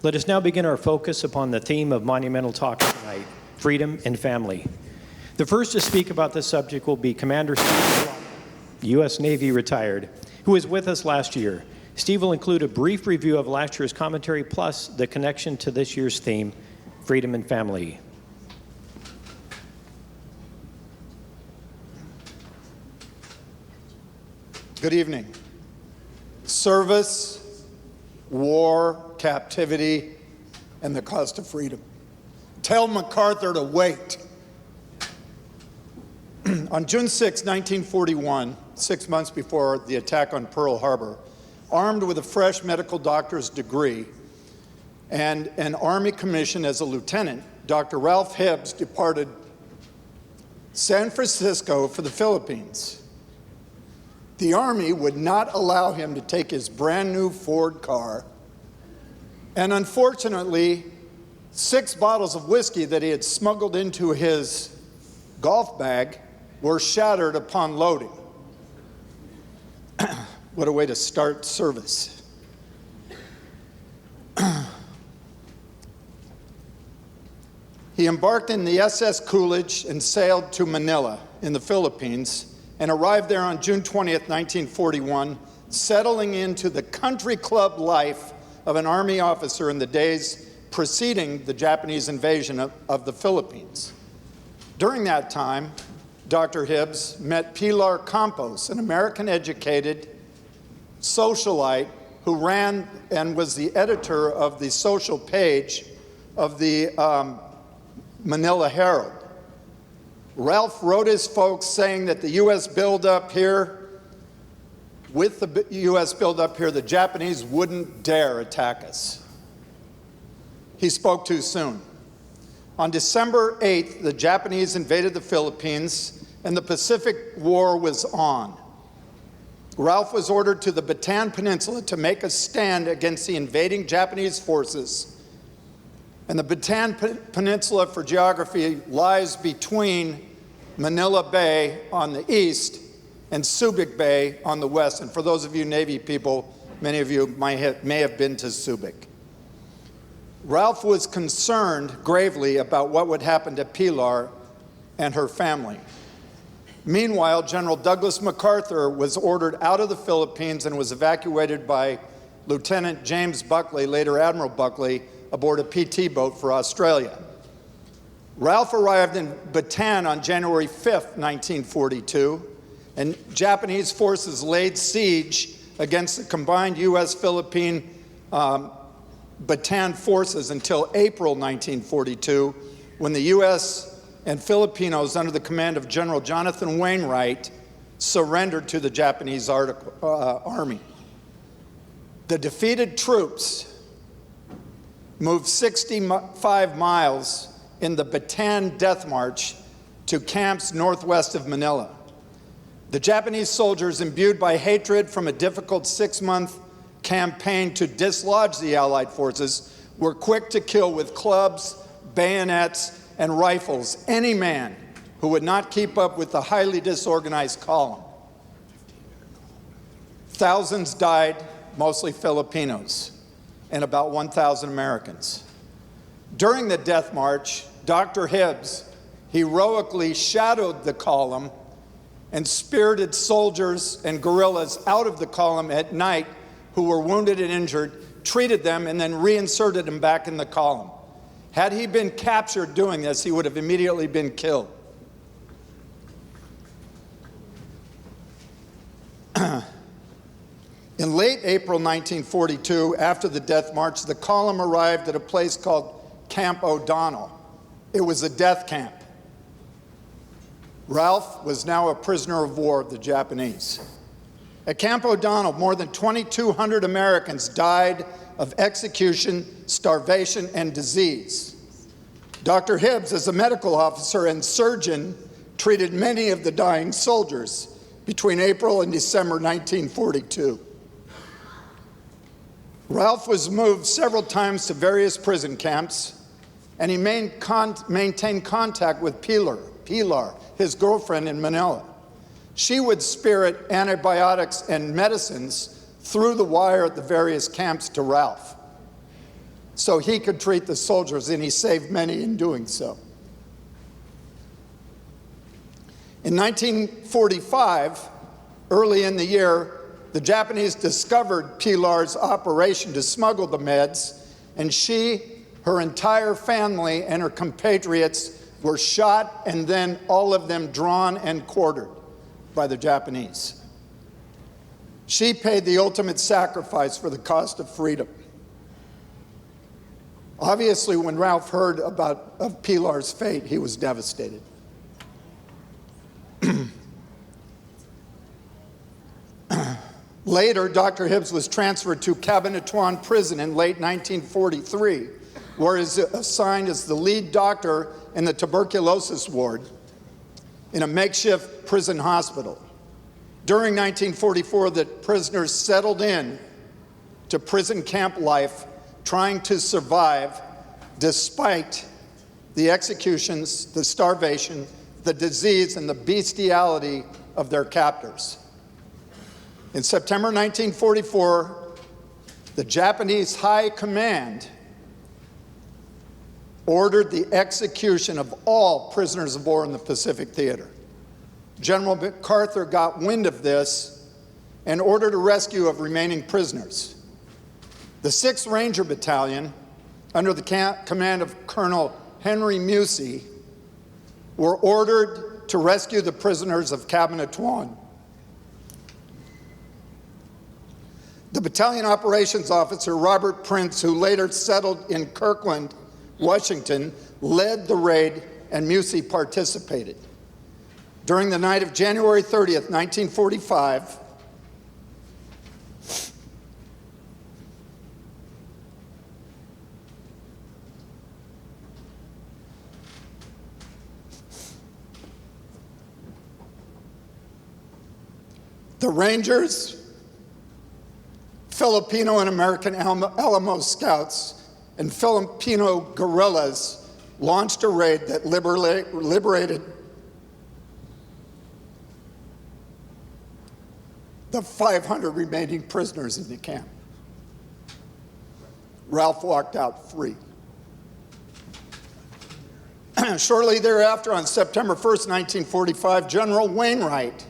Let us now begin our focus upon the theme of Monumental Talk tonight, freedom and family. The first to speak about this subject will be Commander Steve McLaughlin, U.S. Navy retired, who was with us last year. Steve will include a brief review of last year's commentary plus the connection to this year's theme, freedom and family. Good evening. Service, war, captivity, and the cost of freedom. Tell MacArthur to wait. On June 6, 1941, 6 months before the attack on Pearl Harbor, armed with a fresh medical doctor's degree and an Army commission as a lieutenant, Dr. Ralph Hibbs departed San Francisco for the Philippines. The Army would not allow him to take his brand new Ford car, and unfortunately, 6 bottles of whiskey that he had smuggled into his golf bag were shattered upon loading. What a way to start service. He embarked in the SS Coolidge and sailed to Manila in the Philippines and arrived there on June 20th, 1941, settling into the country club life of an Army officer in the days preceding the Japanese invasion of the Philippines. During that time, Dr. Hibbs met Pilar Campos, an American-educated socialite who ran and was the editor of the social page of the Manila Herald. Ralph wrote his folks saying that the U.S. buildup here, with the U.S. buildup here, the Japanese wouldn't dare attack us. He spoke too soon. On December 8th, the Japanese invaded the Philippines and the Pacific War was on. Ralph was ordered to the Bataan Peninsula to make a stand against the invading Japanese forces. And the Bataan Peninsula, for geography, lies between Manila Bay on the east and Subic Bay on the west. And for those of you Navy people, many of you may have been to Subic. Ralph was concerned gravely about what would happen to Pilar and her family. Meanwhile, General Douglas MacArthur was ordered out of the Philippines and was evacuated by Lieutenant James Buckley, later Admiral Buckley, aboard a PT boat for Australia. Ralph arrived in Bataan on January 5th, 1942, and Japanese forces laid siege against the combined U.S.-Philippine Bataan forces until April 1942, when the U.S. and Filipinos under the command of General Jonathan Wainwright surrendered to the Japanese army. The defeated troops moved 65 miles in the Bataan Death March to camps northwest of Manila. The Japanese soldiers, imbued by hatred from a difficult 6-month campaign to dislodge the Allied forces, were quick to kill with clubs, bayonets, and rifles any man who would not keep up with the highly disorganized column. Thousands died, mostly Filipinos, and about 1,000 Americans. During the death march, Dr. Hibbs heroically shadowed the column and spirited soldiers and guerrillas out of the column at night who were wounded and injured, treated them, and then reinserted them back in the column. Had he been captured doing this, he would have immediately been killed. In late April 1942, after the death march, the column arrived at a place called Camp O'Donnell. It was a death camp. Ralph was now a prisoner of war of the Japanese. At Camp O'Donnell, more than 2,200 Americans died of execution, starvation, and disease. Dr. Hibbs, as a medical officer and surgeon, treated many of the dying soldiers between April and December 1942. Ralph was moved several times to various prison camps, and he maintained contact with Pilar, his girlfriend in Manila. She would spirit antibiotics and medicines through the wire at the various camps to Ralph. so he could treat the soldiers, and he saved many in doing so. In 1945, early in the year, the Japanese discovered Pilar's operation to smuggle the meds, and she, her entire family, and her compatriots were shot, and then all of them drawn and quartered by the Japanese. She paid the ultimate sacrifice for the cost of freedom. Obviously, when Ralph heard of Pilar's fate, he was devastated. Later, Dr. Hibbs was transferred to Cabanatuan Prison in late 1943, where he was assigned as the lead doctor in the tuberculosis ward in a makeshift prison hospital. During 1944, the prisoners settled in to prison camp life, trying to survive despite the executions, the starvation, the disease, and the bestiality of their captors. In September 1944, the Japanese High Command ordered the execution of all prisoners of war in the Pacific Theater. General MacArthur got wind of this and ordered a rescue of remaining prisoners. The 6th Ranger Battalion, under the command of Colonel Henry Musey, were ordered to rescue the prisoners of Cabanatuan. The battalion operations officer, Robert Prince, who later settled in Kirkland, Washington, led the raid, and Musey participated. During the night of January 30th, 1945, the Rangers, Filipino and American Alamo Scouts, and Filipino guerrillas launched a raid that liberated the 500 remaining prisoners in the camp. Ralph walked out free. Shortly thereafter, on September 1st, 1945, General Wainwright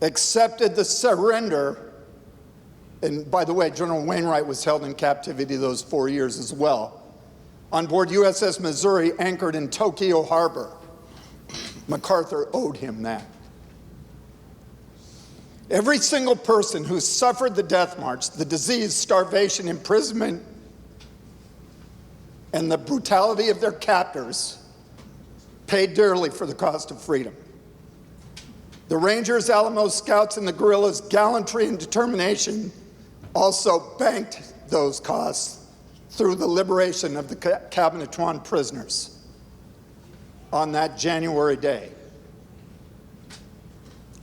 accepted the surrender. And by the way, General Wainwright was held in captivity those 4 years as well, on board USS Missouri, anchored in Tokyo Harbor. MacArthur owed him that. Every single person who suffered the death march, the disease, starvation, imprisonment, and the brutality of their captors paid dearly for the cost of freedom. The Rangers, Alamo Scouts, and the guerrillas' gallantry and determination also banked those costs through the liberation of the Cabanatuan prisoners on that January day.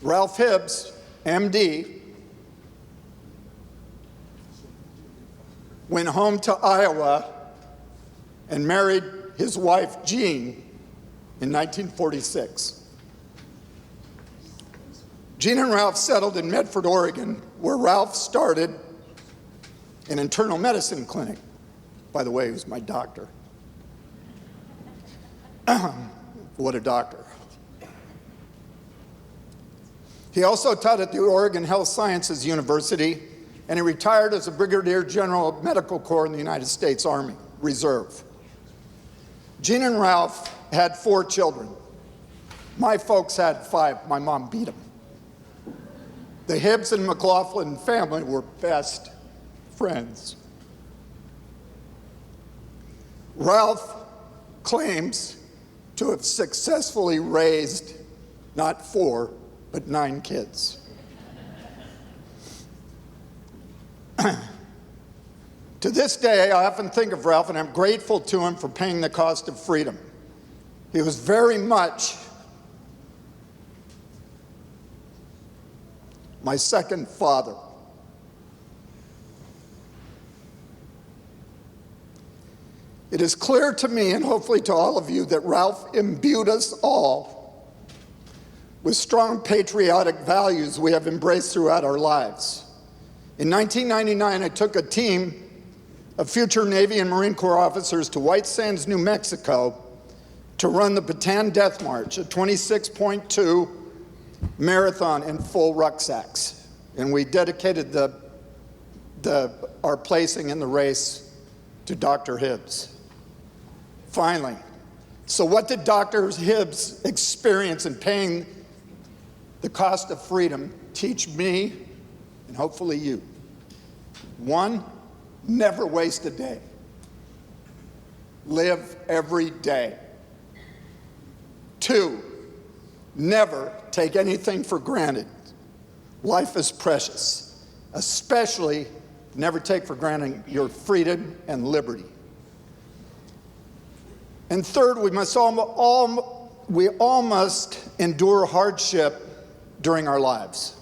Ralph Hibbs, MD, went home to Iowa and married his wife, Jean, in 1946. Jean and Ralph settled in Medford, Oregon, where Ralph started an internal medicine clinic. By the way, he was my doctor. What a doctor. He also taught at the Oregon Health Sciences University, and he retired as a Brigadier General of Medical Corps in the United States Army Reserve. Jean and Ralph had 4 children. My folks had 5. My mom beat them. The Hibbs and McLaughlin family were best friends. Ralph claims to have successfully raised not 4, but 9 kids. To this day, I often think of Ralph, and I'm grateful to him for paying the cost of freedom. He was very much my second father. It is clear to me, and hopefully to all of you, that Ralph imbued us all with strong patriotic values we have embraced throughout our lives. In 1999, I took a team of future Navy and Marine Corps officers to White Sands, New Mexico, to run the Bataan Death March, a 26.2 marathon in full rucksacks. And we dedicated our placing in the race to Dr. Hibbs. Finally, so what did Dr. Hibbs' experience in paying the cost of freedom teach me and hopefully you? 1, never waste a day. Live every day. 2, never take anything for granted. Life is precious, especially never take for granted your freedom and liberty. And third, we all must endure hardship during our lives.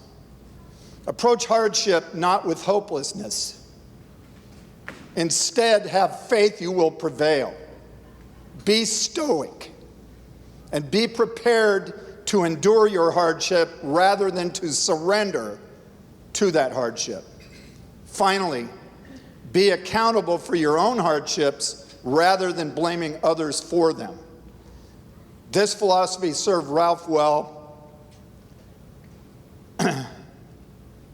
Approach hardship not with hopelessness. Instead, have faith you will prevail. Be stoic and be prepared to endure your hardship rather than to surrender to that hardship. Finally, be accountable for your own hardships rather than blaming others for them. This philosophy served Ralph well.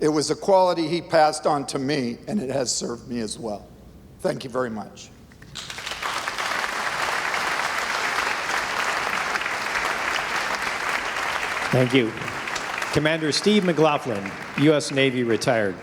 It was a quality he passed on to me, and it has served me as well. Thank you very much. Thank you. Commander Steve McLaughlin, U.S. Navy, retired.